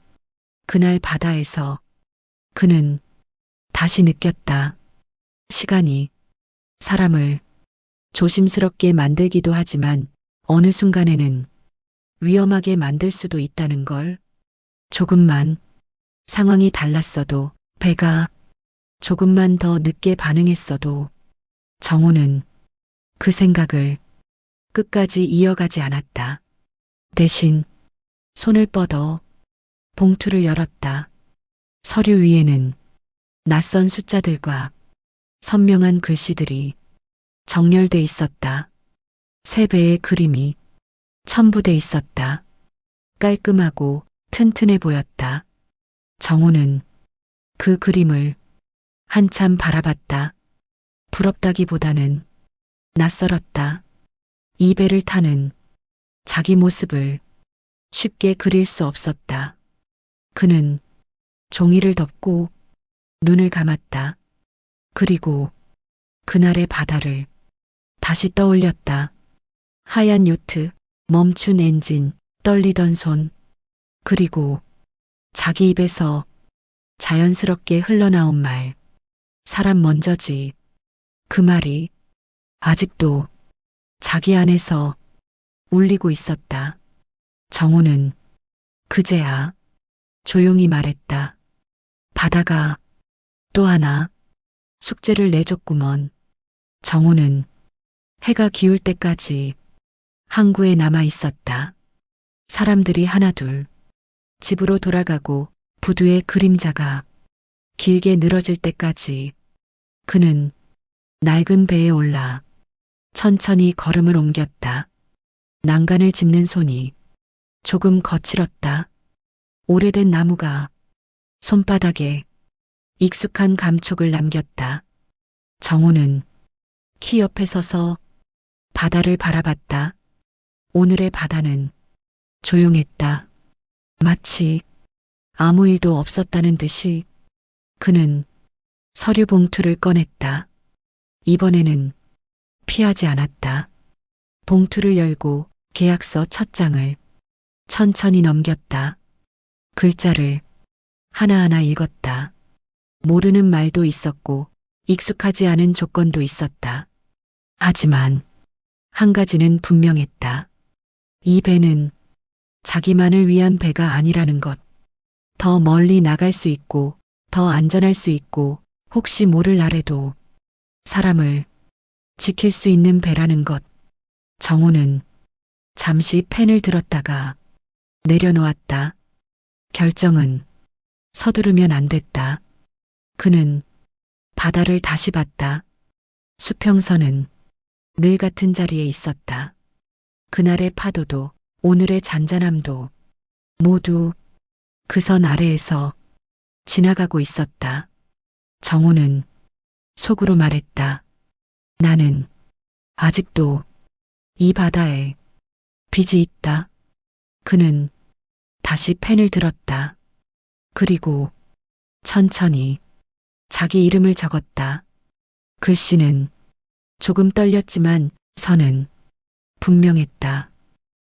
그날 바다에서 그는 다시 느꼈다. 시간이 사람을 조심스럽게 만들기도 하지만 어느 순간에는 위험하게 만들 수도 있다는 걸. 조금만 상황이 달랐어도 배가 조금만 더 늦게 반응했어도 정우는 그 생각을 끝까지 이어가지 않았다. 대신 손을 뻗어 봉투를 열었다. 서류 위에는 낯선 숫자들과 선명한 글씨들이 정렬돼 있었다. 세 배의 그림이 첨부돼 있었다. 깔끔하고 튼튼해 보였다. 정우는 그 그림을 한참 바라봤다. 부럽다기보다는 낯설었다. 이 배를 타는 자기 모습을 쉽게 그릴 수 없었다. 그는 종이를 덮고 눈을 감았다. 그리고 그날의 바다를 다시 떠올렸다. 하얀 요트, 멈춘 엔진, 떨리던 손, 그리고 자기 입에서 자연스럽게 흘러나온 말, 사람 먼저지. 그 말이 아직도 자기 안에서 울리고 있었다. 정우는 그제야 조용히 말했다. 바다가 또 하나 숙제를 내줬구먼. 정우는 해가 기울 때까지 항구에 남아 있었다. 사람들이 하나둘 집으로 돌아가고 부두의 그림자가 길게 늘어질 때까지 그는 낡은 배에 올라 천천히 걸음을 옮겼다. 난간을 짚는 손이 조금 거칠었다. 오래된 나무가 손바닥에 익숙한 감촉을 남겼다. 정우는 키 옆에 서서 바다를 바라봤다. 오늘의 바다는 조용했다. 마치 아무 일도 없었다는 듯이. 그는 서류 봉투를 꺼냈다. 이번에는 피하지 않았다. 봉투를 열고 계약서 첫 장을 천천히 넘겼다. 글자를 하나하나 읽었다. 모르는 말도 있었고 익숙하지 않은 조건도 있었다. 하지만 한 가지는 분명했다. 이 배는 자기만을 위한 배가 아니라는 것. 더 멀리 나갈 수 있고 더 안전할 수 있고 혹시 모를 날에도 사람을 지킬 수 있는 배라는 것. 정우는 잠시 펜을 들었다가 내려놓았다. 결정은 서두르면 안 됐다. 그는 바다를 다시 봤다. 수평선은 늘 같은 자리에 있었다. 그날의 파도도 오늘의 잔잔함도 모두 그 선 아래에서 지나가고 있었다. 정우는 속으로 말했다. 나는 아직도 이 바다에 빚이 있다. 그는 다시 펜을 들었다. 그리고 천천히 자기 이름을 적었다. 글씨는 조금 떨렸지만 선은 분명했다.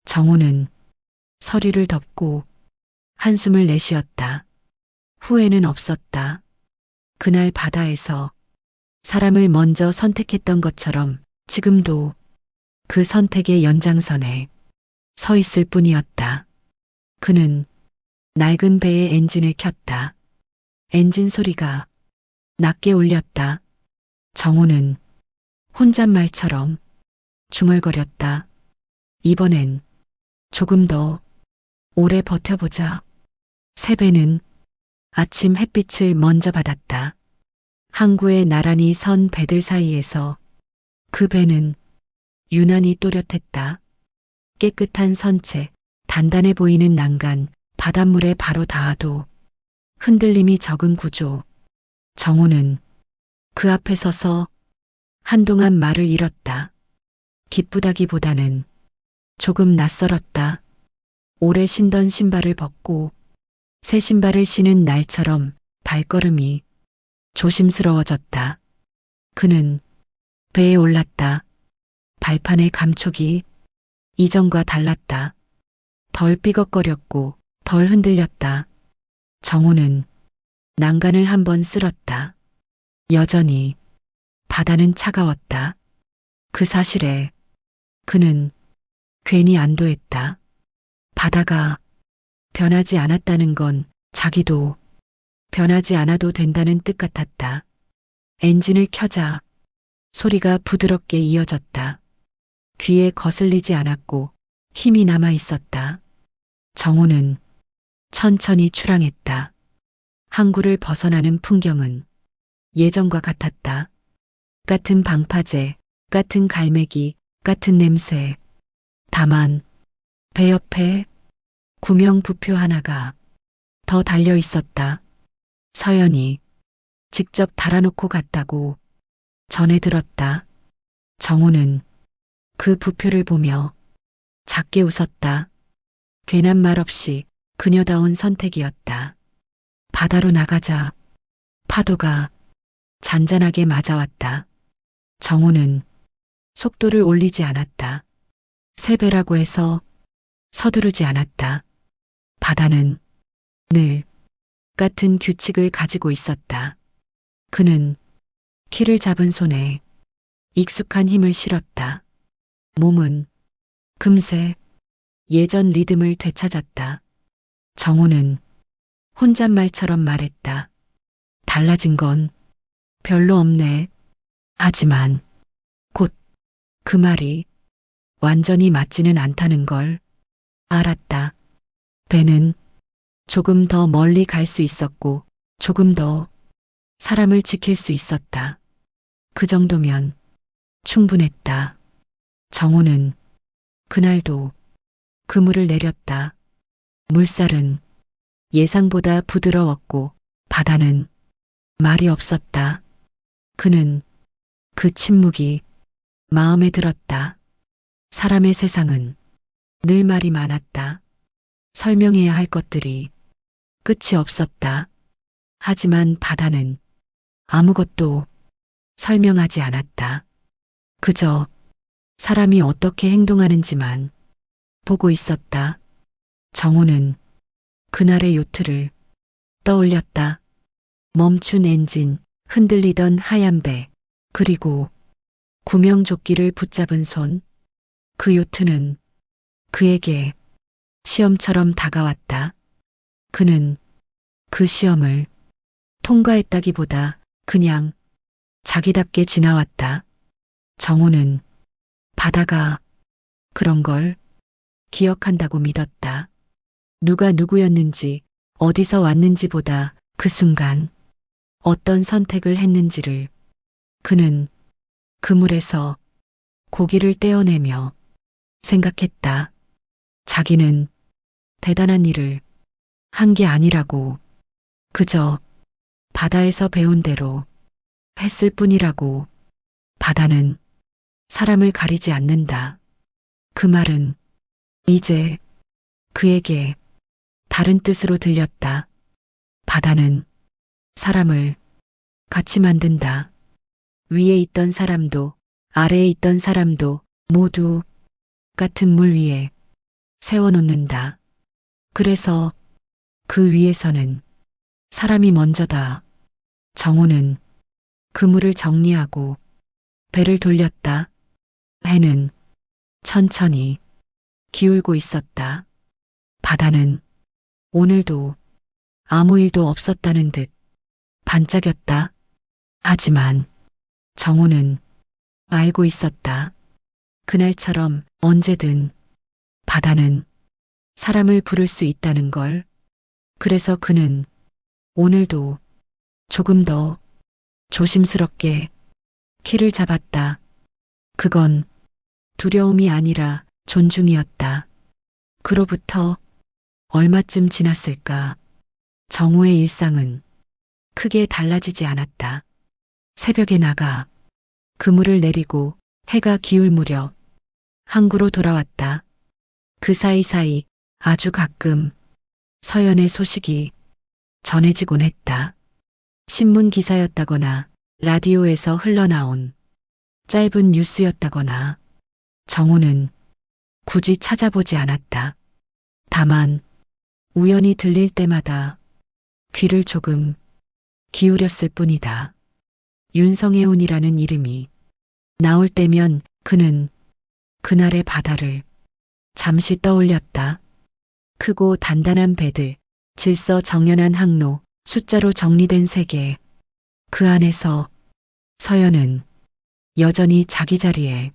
정호는 서류를 덮고 한숨을 내쉬었다. 후회는 없었다. 그날 바다에서 사람을 먼저 선택했던 것처럼 지금도 그 선택의 연장선에 서 있을 뿐이었다. 그는 낡은 배의 엔진을 켰다. 엔진 소리가 낮게 울렸다. 정호는 혼잣말처럼 중얼거렸다. 이번엔 조금 더 오래 버텨보자. 새 배는 아침 햇빛을 먼저 받았다. 항구에 나란히 선 배들 사이에서 그 배는 유난히 또렷했다. 깨끗한 선체, 단단해 보이는 난간, 바닷물에 바로 닿아도 흔들림이 적은 구조. 정호는 그 앞에 서서 한동안 말을 잃었다. 기쁘다기보다는 조금 낯설었다. 오래 신던 신발을 벗고 새 신발을 신은 날처럼 발걸음이 조심스러워졌다. 그는 배에 올랐다. 발판의 감촉이 이전과 달랐다. 덜 삐걱거렸고 덜 흔들렸다. 정호는 난간을 한번 쓸었다. 여전히 바다는 차가웠다. 그 사실에 그는 괜히 안도했다. 바다가 변하지 않았다는 건 자기도 변하지 않아도 된다는 뜻 같았다. 엔진을 켜자 소리가 부드럽게 이어졌다. 귀에 거슬리지 않았고 힘이 남아 있었다. 정호는 천천히 출항했다. 항구를 벗어나는 풍경은 예전과 같았다. 같은 방파제, 같은 갈매기, 같은 냄새. 다만 배 옆에 구명 부표 하나가 더 달려 있었다. 서연이 직접 달아놓고 갔다고 전해 들었다. 정호는 그 부표를 보며 작게 웃었다. 괜한 말 없이 그녀다운 선택이었다. 바다로 나가자 파도가 잔잔하게 맞아왔다. 정호는 속도를 올리지 않았다. 새 배라고 해서 서두르지 않았다. 바다는 늘 같은 규칙을 가지고 있었다. 그는 키를 잡은 손에 익숙한 힘을 실었다. 몸은 금세 예전 리듬을 되찾았다. 정호는 혼잣말처럼 말했다. 달라진 건 별로 없네. 하지만 곧 그 말이 완전히 맞지는 않다는 걸 알았다. 배는 조금 더 멀리 갈 수 있었고 조금 더 사람을 지킬 수 있었다. 그 정도면 충분했다. 정호는 그날도 그물을 내렸다. 물살은 예상보다 부드러웠고 바다는 말이 없었다. 그는 그 침묵이 마음에 들었다. 사람의 세상은 늘 말이 많았다. 설명해야 할 것들이 끝이 없었다. 하지만 바다는 아무것도 설명하지 않았다. 그저 사람이 어떻게 행동하는지만 보고 있었다. 정호는 그날의 요트를 떠올렸다. 멈춘 엔진, 흔들리던 하얀 배, 그리고 구명조끼를 붙잡은 손. 그 요트는 그에게 시험처럼 다가왔다. 그는 그 시험을 통과했다기보다 그냥 자기답게 지나왔다. 정호는 바다가 그런 걸 기억한다고 믿었다. 누가 누구였는지, 어디서 왔는지보다 그 순간 어떤 선택을 했는지를. 그는 그물에서 고기를 떼어내며 생각했다. 자기는 대단한 일을 한 게 아니라고, 그저 바다에서 배운 대로 했을 뿐이라고. 바다는 사람을 가리지 않는다. 그 말은 이제 그에게 다른 뜻으로 들렸다. 바다는 사람을 같이 만든다. 위에 있던 사람도 아래에 있던 사람도 모두 같은 물 위에 세워놓는다. 그래서 그 위에서는 사람이 먼저다. 정우는 그물을 정리하고 배를 돌렸다. 해는 천천히 기울고 있었다. 바다는 오늘도 아무 일도 없었다는 듯 반짝였다. 하지만 정우는 알고 있었다. 그날처럼 언제든 바다는 사람을 부를 수 있다는 걸. 그래서 그는 오늘도 조금 더 조심스럽게 키를 잡았다. 그건 두려움이 아니라 존중이었다. 그로부터 얼마쯤 지났을까? 정우의 일상은 크게 달라지지 않았다. 새벽에 나가 그물을 내리고 해가 기울 무렵 항구로 돌아왔다. 그 사이사이 아주 가끔 서연의 소식이 전해지곤 했다. 신문 기사였다거나 라디오에서 흘러나온 짧은 뉴스였다거나. 정우는 굳이 찾아보지 않았다. 다만 우연히 들릴 때마다 귀를 조금 기울였을 뿐이다. 윤성혜운이라는 이름이 나올 때면 그는 그날의 바다를 잠시 떠올렸다. 크고 단단한 배들, 질서 정연한 항로, 숫자로 정리된 세계. 그 안에서 서연은 여전히 자기 자리에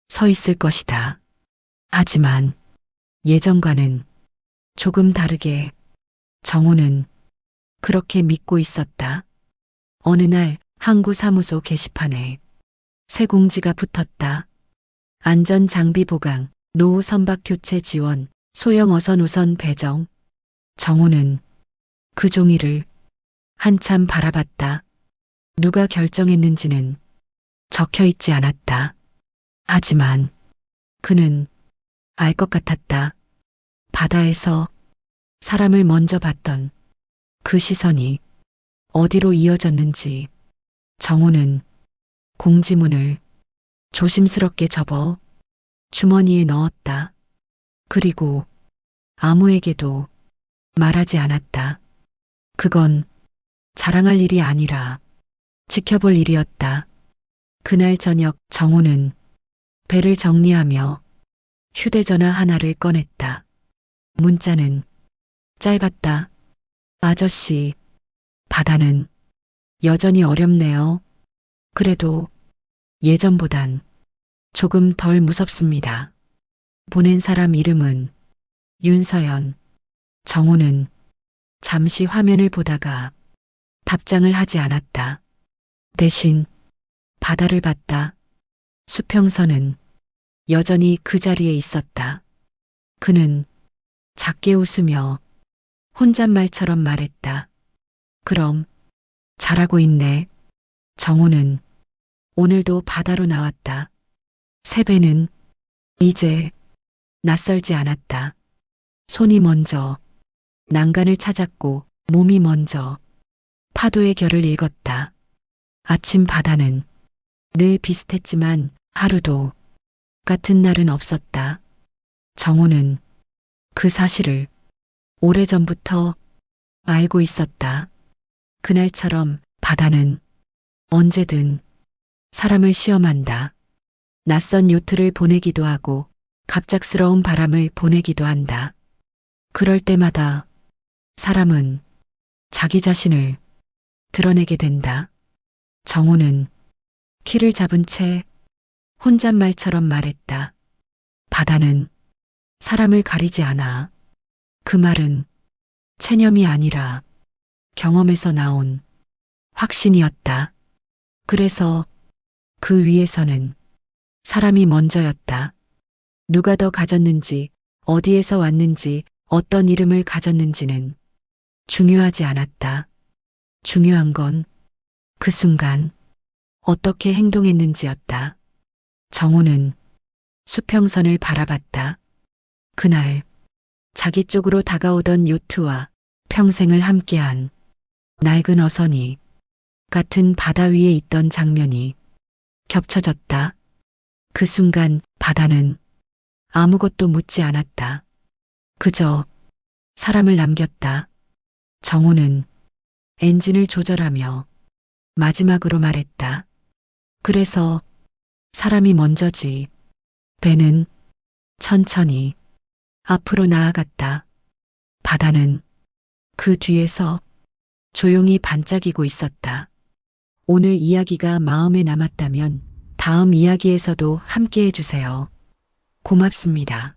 서 있을 것이다. 하지만 예전과는 조금 다르게 정우는 그렇게 믿고 있었다. 어느 날 항구 사무소 게시판에 새 공지가 붙었다. 안전 장비 보강, 노후 선박 교체 지원, 소형 어선 우선 배정. 정우는 그 종이를 한참 바라봤다. 누가 결정했는지는 적혀 있지 않았다. 하지만 그는 알 것 같았다. 바다에서 사람을 먼저 봤던 그 시선이 어디로 이어졌는지. 정우는 공지문을 조심스럽게 접어 주머니에 넣었다. 그리고 아무에게도 말하지 않았다. 그건 자랑할 일이 아니라 지켜볼 일이었다. 그날 저녁 정우는 배를 정리하며 휴대전화 하나를 꺼냈다. 문자는 짧았다. 아저씨, 바다는 여전히 어렵네요. 그래도 예전보단 조금 덜 무섭습니다. 보낸 사람 이름은 윤서연. 정우는 잠시 화면을 보다가 답장을 하지 않았다. 대신 바다를 봤다. 수평선은 여전히 그 자리에 있었다. 그는 작게 웃으며 혼잣말처럼 말했다. 그럼 잘하고 있네. 정우는 오늘도 바다로 나왔다. 새배는 이제 낯설지 않았다. 손이 먼저 난간을 찾았고 몸이 먼저 파도의 결을 읽었다. 아침 바다는 늘 비슷했지만 하루도 같은 날은 없었다. 정우는 그 사실을 오래전부터 알고 있었다. 그날처럼 바다는 언제든 사람을 시험한다. 낯선 요트를 보내기도 하고 갑작스러운 바람을 보내기도 한다. 그럴 때마다 사람은 자기 자신을 드러내게 된다. 정우는 키를 잡은 채 혼잣말처럼 말했다. 바다는 사람을 가리지 않아. 그 말은 체념이 아니라 경험에서 나온 확신이었다. 그래서 그 위에서는 사람이 먼저였다. 누가 더 가졌는지, 어디에서 왔는지, 어떤 이름을 가졌는지는 중요하지 않았다. 중요한 건 그 순간 어떻게 행동했는지였다. 정우는 수평선을 바라봤다. 그날 자기 쪽으로 다가오던 요트와 평생을 함께한 낡은 어선이 같은 바다 위에 있던 장면이 겹쳐졌다. 그 순간 바다는 아무것도 묻지 않았다. 그저 사람을 남겼다. 정우는 엔진을 조절하며 마지막으로 말했다. 그래서 사람이 먼저지. 배는 천천히 앞으로 나아갔다. 바다는 그 뒤에서 조용히 반짝이고 있었다. 오늘 이야기가 마음에 남았다면 다음 이야기에서도 함께 해주세요. 고맙습니다.